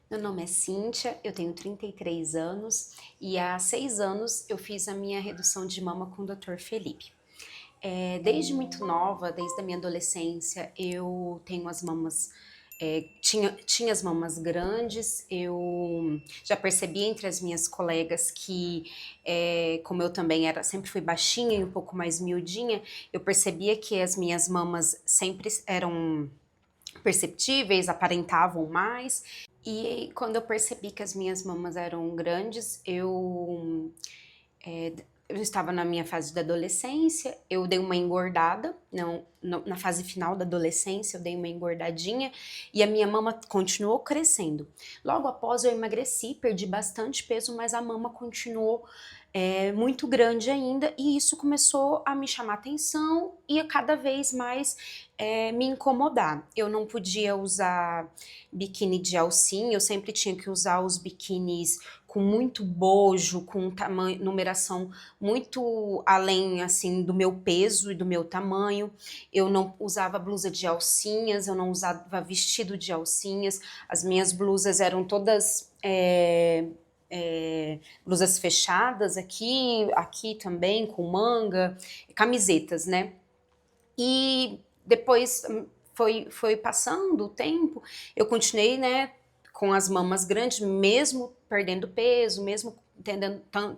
Meu nome é Cíntia, eu tenho 33 anos e há 6 anos eu fiz a minha redução de mama com o Dr. Felipe. Desde muito nova, desde a minha adolescência, eu tenho as mamas, tinha as mamas grandes, eu já percebi entre as minhas colegas que, como eu também sempre fui baixinha e um pouco mais miudinha, eu percebia que as minhas mamas sempre eram perceptíveis, aparentavam mais. E quando eu percebi que as minhas mamas eram grandes, eu estava na minha fase da adolescência, eu dei uma engordada, na fase final da adolescência eu dei uma engordadinha e a minha mama continuou crescendo. Logo após eu emagreci, perdi bastante peso, mas a mama continuou muito grande ainda e isso começou a me chamar atenção e a cada vez mais me incomodar. Eu não podia usar biquíni de alcinha, eu sempre tinha que usar os biquínis com muito bojo, com tamanho, numeração muito além assim do meu peso e do meu tamanho. Eu não usava blusa de alcinhas, eu não usava vestido de alcinhas. As minhas blusas eram todas blusas fechadas aqui também com manga, camisetas, né? E depois foi passando o tempo, eu continuei, né, com as mamas grandes, mesmo perdendo peso, mesmo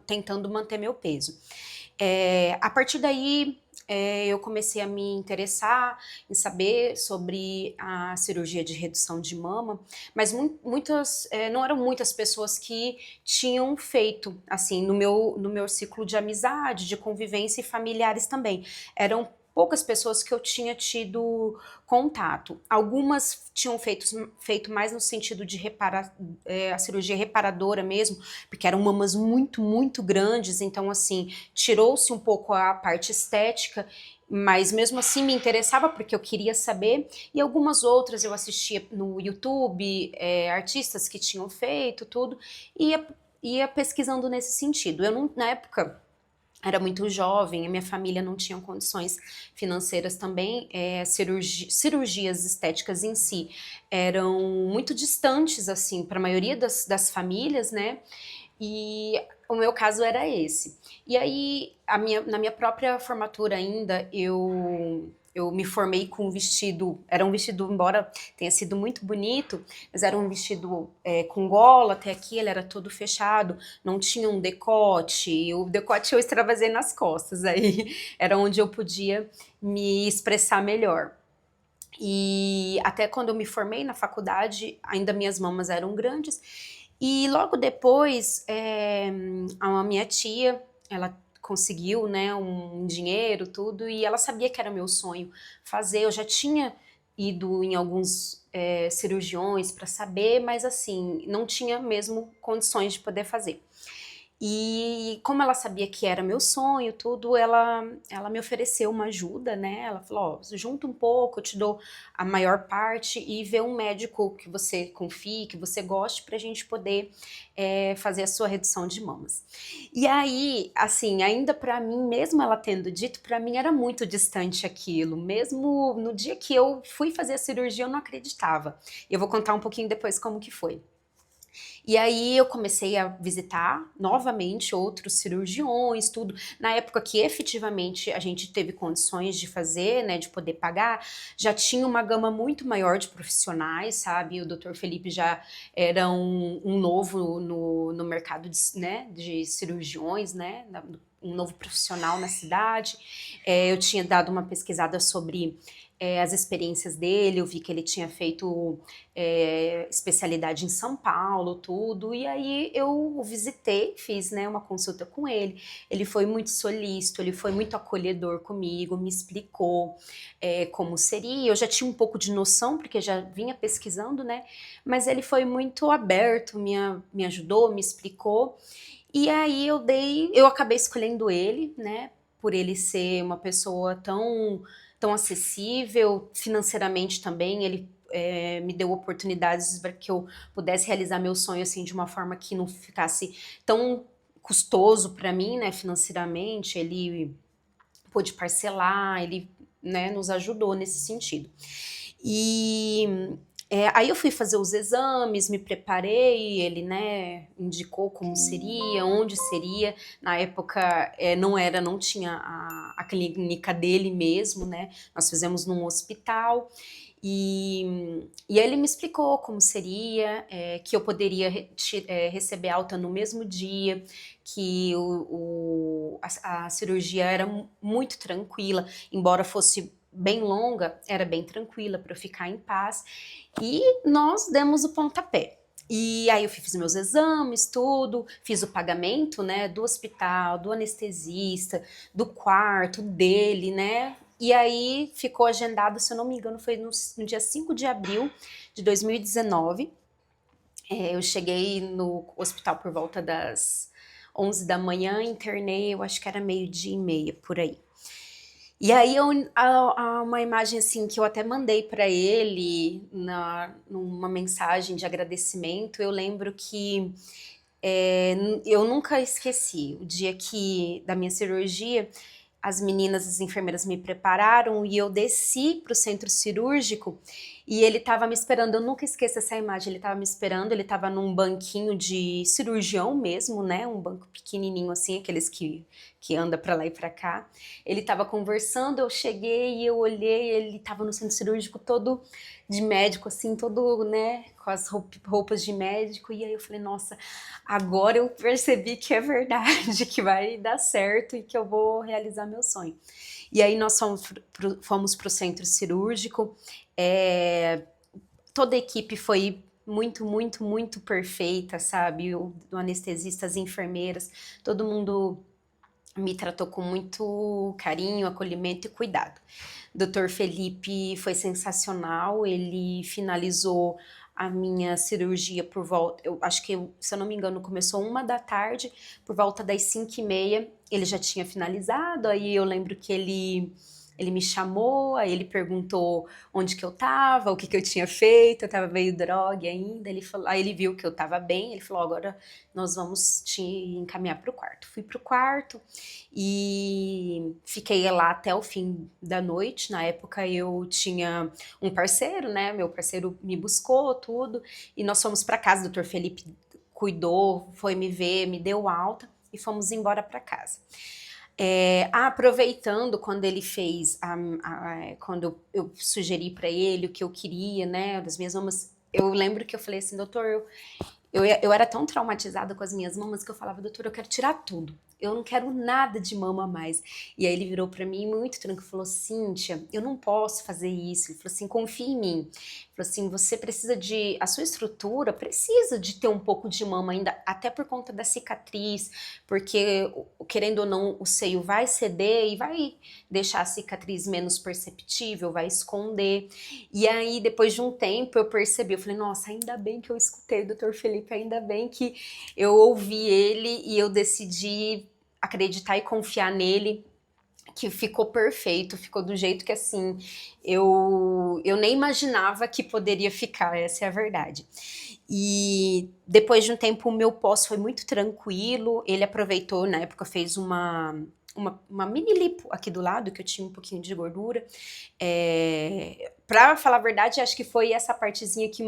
tentando manter meu peso. A partir daí, eu comecei a me interessar em saber sobre a cirurgia de redução de mama, mas não eram muitas pessoas que tinham feito, assim, no meu ciclo de amizade, de convivência e familiares também. Eram poucas pessoas que eu tinha tido contato. Algumas tinham feito mais no sentido de a cirurgia reparadora mesmo, porque eram mamas muito, muito grandes, então assim, tirou-se um pouco a parte estética, mas mesmo assim me interessava porque eu queria saber, e algumas outras eu assistia no YouTube, artistas que tinham feito tudo, e ia pesquisando nesse sentido. Eu não, na época era muito jovem, a minha família não tinha condições financeiras também, cirurgias estéticas em si eram muito distantes, assim, para a maioria das famílias, né? E o meu caso era esse. E aí, na minha própria formatura ainda, eu me formei com um vestido, era um vestido, embora tenha sido muito bonito, mas era um vestido com gola até aqui, ele era todo fechado, não tinha um decote, o decote eu extravasei nas costas, aí era onde eu podia me expressar melhor. E até quando eu me formei na faculdade, ainda minhas mamas eram grandes. E logo depois, a minha tia, ela conseguiu, né, um dinheiro, tudo, e ela sabia que era meu sonho fazer. Eu já tinha ido em alguns cirurgiões para saber, mas assim, não tinha mesmo condições de poder fazer. E como ela sabia que era meu sonho, tudo, ela me ofereceu uma ajuda, né? Ela falou, ó, junta um pouco, eu te dou a maior parte e vê um médico que você confie, que você goste, pra gente poder fazer a sua redução de mamas. E aí, assim, ainda pra mim, mesmo ela tendo dito, pra mim era muito distante aquilo. Mesmo no dia que eu fui fazer a cirurgia, eu não acreditava. E eu vou contar um pouquinho depois como que foi. E aí eu comecei a visitar novamente outros cirurgiões, tudo. Na época que efetivamente a gente teve condições de fazer, né, de poder pagar, já tinha uma gama muito maior de profissionais, sabe? O Dr. Felipe já era um novo no mercado né, de cirurgiões, né? Um novo profissional na cidade. Eu tinha dado uma pesquisada sobre as experiências dele, eu vi que ele tinha feito especialidade em São Paulo, tudo, e aí eu o visitei, fiz, né, uma consulta com ele foi muito solícito, ele foi muito acolhedor comigo, me explicou como seria, eu já tinha um pouco de noção, porque já vinha pesquisando, né, mas ele foi muito aberto, me ajudou, me explicou, e aí eu acabei escolhendo ele, né, por ele ser uma pessoa tão acessível, financeiramente também, ele me deu oportunidades para que eu pudesse realizar meu sonho assim de uma forma que não ficasse tão custoso para mim, né, financeiramente. Ele pôde parcelar, ele, né, nos ajudou nesse sentido. E Aí eu fui fazer os exames, me preparei, ele, né, indicou como seria, onde seria. Na época não tinha a clínica dele mesmo, né? Nós fizemos num hospital. E aí ele me explicou como seria, que eu poderia receber alta no mesmo dia, que a cirurgia era muito tranquila, embora fosse bem longa, era bem tranquila para eu ficar em paz. E nós demos o pontapé. E aí eu fiz meus exames, tudo, fiz o pagamento, né, do hospital, do anestesista, do quarto dele, né? E aí ficou agendado, se eu não me engano, foi no dia 5 de abril de 2019. Eu cheguei no hospital por volta das 11 da manhã, internei, eu acho que era 12:30, por aí. E aí uma imagem assim que eu até mandei para ele numa mensagem de agradecimento, eu lembro que eu nunca esqueci o dia da minha cirurgia. As meninas, as enfermeiras me prepararam e eu desci para o centro cirúrgico e ele estava me esperando. Eu nunca esqueço essa imagem. Ele estava me esperando, ele estava num banquinho de cirurgião mesmo, né? Um banco pequenininho assim, aqueles que anda para lá e para cá. Ele estava conversando, eu cheguei e eu olhei, ele estava no centro cirúrgico todo de médico, assim, todo, né, com as roupas de médico. E aí eu falei, nossa, agora eu percebi que é verdade, que vai dar certo e que eu vou realizar meu sonho. E aí nós fomos pro centro cirúrgico, toda a equipe foi muito, muito, muito perfeita, sabe? O anestesista, as enfermeiras, todo mundo me tratou com muito carinho, acolhimento e cuidado. Dr. Felipe foi sensacional, ele finalizou a minha cirurgia por volta, eu acho que, se eu não me engano, começou 1 da tarde, por volta das 5:30, ele já tinha finalizado. Aí eu lembro que ele me chamou, aí ele perguntou onde que eu tava, o que eu tinha feito, eu tava meio drogue ainda, aí ele viu que eu tava bem, ele falou, agora nós vamos te encaminhar pro quarto. Fui pro quarto e fiquei lá até o fim da noite. Na época eu tinha um parceiro, né, meu parceiro me buscou, tudo, e nós fomos pra casa, o Dr. Felipe cuidou, foi me ver, me deu alta e fomos embora pra casa. Aproveitando quando ele fez, quando eu sugeri para ele o que eu queria, né, das minhas mamas, eu lembro que eu falei assim, doutor, eu era tão traumatizada com as minhas mamas que eu falava, doutor, eu quero tirar tudo. Eu não quero nada de mama mais. E aí ele virou pra mim muito tranquilo e falou, Cíntia, eu não posso fazer isso. Ele falou assim, confia em mim. Ele falou assim, você precisa a sua estrutura precisa de ter um pouco de mama ainda, até por conta da cicatriz, porque, querendo ou não, o seio vai ceder e vai deixar a cicatriz menos perceptível, vai esconder. E aí, depois de um tempo, eu percebi, eu falei, nossa, ainda bem que eu escutei o Dr. Felipe, ainda bem que eu ouvi ele e eu decidi acreditar e confiar nele, que ficou perfeito, ficou do jeito que, assim, eu nem imaginava que poderia ficar, essa é a verdade. E depois de um tempo, o meu pós foi muito tranquilo, ele aproveitou, na época fez uma mini lipo aqui do lado, que eu tinha um pouquinho de gordura. Pra falar a verdade, acho que foi essa partezinha que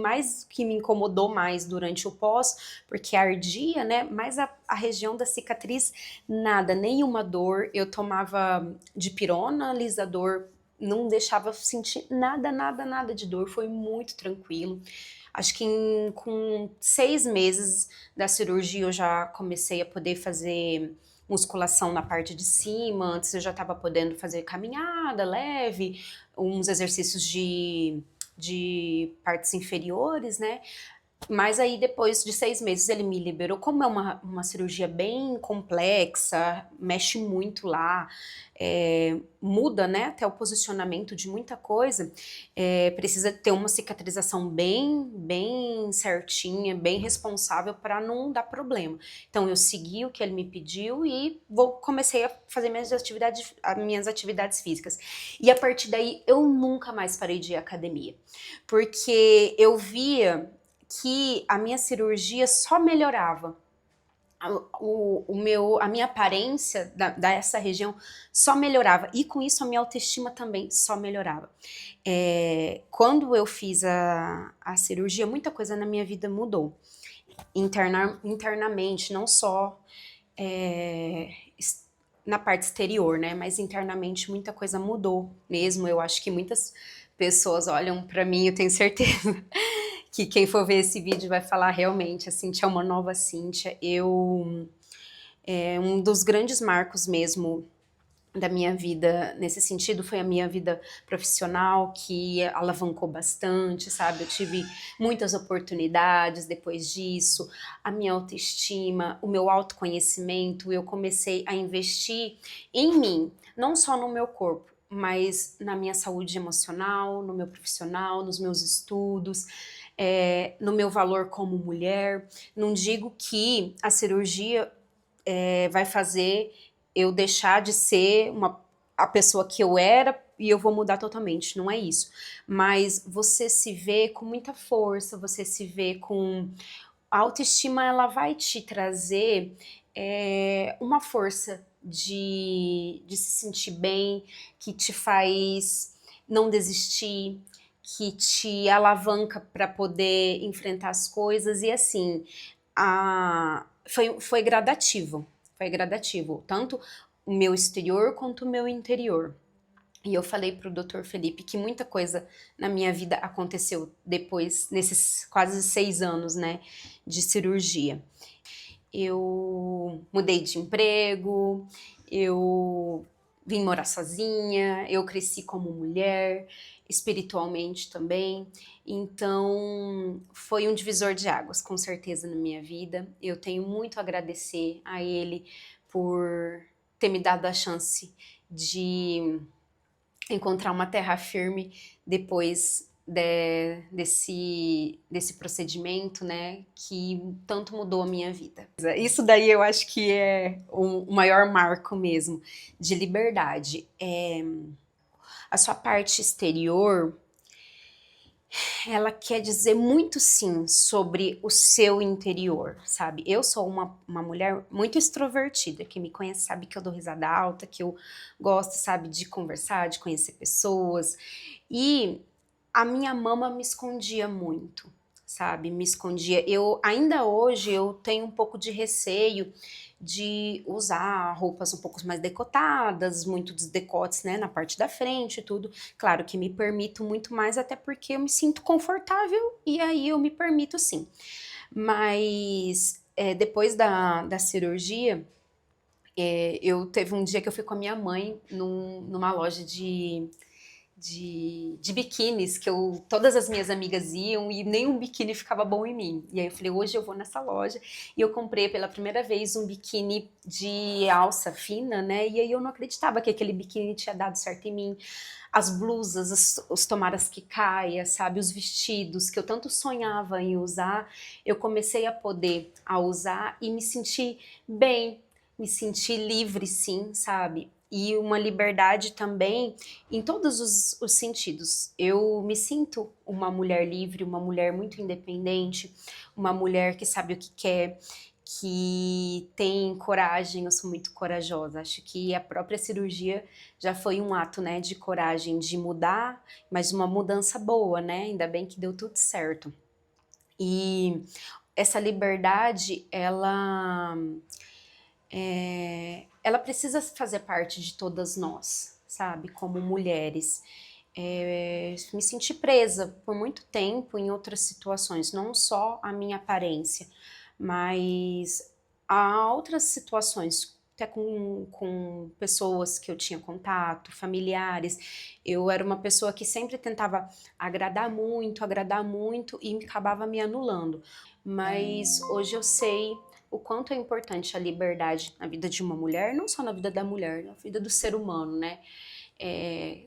me incomodou mais durante o pós, porque ardia, né? Mas a região da cicatriz, nada, nenhuma dor. Eu tomava dipirona, alisador, não deixava sentir nada, nada, nada de dor, foi muito tranquilo. Acho que com 6 meses da cirurgia eu já comecei a poder fazer musculação na parte de cima. Antes eu já estava podendo fazer caminhada leve, uns exercícios de partes inferiores, né? Mas aí, depois de 6 meses, ele me liberou. Como é uma cirurgia bem complexa, mexe muito lá, muda, né, até o posicionamento de muita coisa, precisa ter uma cicatrização bem, bem certinha, bem responsável para não dar problema. Então, eu segui o que ele me pediu e comecei a fazer minhas atividades físicas. E a partir daí, eu nunca mais parei de ir à academia, porque eu via que a minha cirurgia só melhorava. a minha aparência dessa região só melhorava. E com isso a minha autoestima também só melhorava. Quando eu fiz a cirurgia, muita coisa na minha vida mudou. Internamente, não só na parte exterior, né? Mas internamente muita coisa mudou mesmo. Eu acho que muitas pessoas olham pra mim, eu tenho certeza que quem for ver esse vídeo vai falar realmente, a Cíntia é uma nova Cíntia. Um dos grandes marcos mesmo da minha vida nesse sentido foi a minha vida profissional, que alavancou bastante, sabe? Eu tive muitas oportunidades depois disso, a minha autoestima, o meu autoconhecimento, eu comecei a investir em mim, não só no meu corpo, mas na minha saúde emocional, no meu profissional, nos meus estudos, no meu valor como mulher. Não digo que a cirurgia vai fazer eu deixar de ser a pessoa que eu era e eu vou mudar totalmente, não é isso. Mas você se vê com muita força, você se vê com... A autoestima, ela vai te trazer uma força de se sentir bem, que te faz não desistir, que te alavanca para poder enfrentar as coisas. E assim, foi gradativo. Foi gradativo, tanto o meu exterior quanto o meu interior. E eu falei pro Dr. Felipe que muita coisa na minha vida aconteceu depois, nesses quase 6 anos, né, de cirurgia. Eu mudei de emprego, eu vim morar sozinha, eu cresci como mulher, espiritualmente também. Então, foi um divisor de águas, com certeza, na minha vida. Eu tenho muito a agradecer a ele por ter me dado a chance de encontrar uma terra firme depois desse procedimento, né, que tanto mudou a minha vida. Isso daí eu acho que é o maior marco mesmo, de liberdade. A sua parte exterior, ela quer dizer muito sim sobre o seu interior, sabe? Eu sou uma mulher muito extrovertida, quem me conhece sabe que eu dou risada alta, que eu gosto, sabe, de conversar, de conhecer pessoas. E a minha mama me escondia muito, sabe? Me escondia. Ainda hoje eu tenho um pouco de receio de usar roupas um pouco mais decotadas, muitos decotes, né, na parte da frente e tudo. Claro que me permito muito mais, até porque eu me sinto confortável e aí eu me permito sim. Mas depois da cirurgia, eu teve um dia que eu fui com a minha mãe numa loja de biquínis, que todas as minhas amigas iam e nenhum biquíni ficava bom em mim. E aí eu falei, hoje eu vou nessa loja. E eu comprei pela primeira vez um biquíni de alça fina, né? E aí eu não acreditava que aquele biquíni tinha dado certo em mim. As blusas, os tomaras que caia, sabe? Os vestidos que eu tanto sonhava em usar, eu comecei a poder usar e me sentir bem, me sentir livre sim, sabe? E uma liberdade também em todos os sentidos. Eu me sinto uma mulher livre, uma mulher muito independente, uma mulher que sabe o que quer, que tem coragem. Eu sou muito corajosa. Acho que a própria cirurgia já foi um ato, né, de coragem, de mudar, mas uma mudança boa, né? Ainda bem que deu tudo certo. E essa liberdade, ela precisa fazer parte de todas nós, sabe? Como mulheres. Me senti presa por muito tempo em outras situações, não só a minha aparência, mas há outras situações, até com pessoas que eu tinha contato, familiares. Eu era uma pessoa que sempre tentava agradar muito e acabava me anulando. Mas hoje eu sei o quanto é importante a liberdade na vida de uma mulher, não só na vida da mulher, na vida do ser humano, né?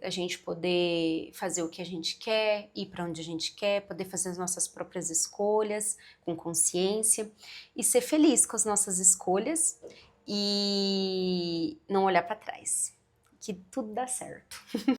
A gente poder fazer o que a gente quer, ir para onde a gente quer, poder fazer as nossas próprias escolhas com consciência e ser feliz com as nossas escolhas e não olhar para trás, que tudo dá certo.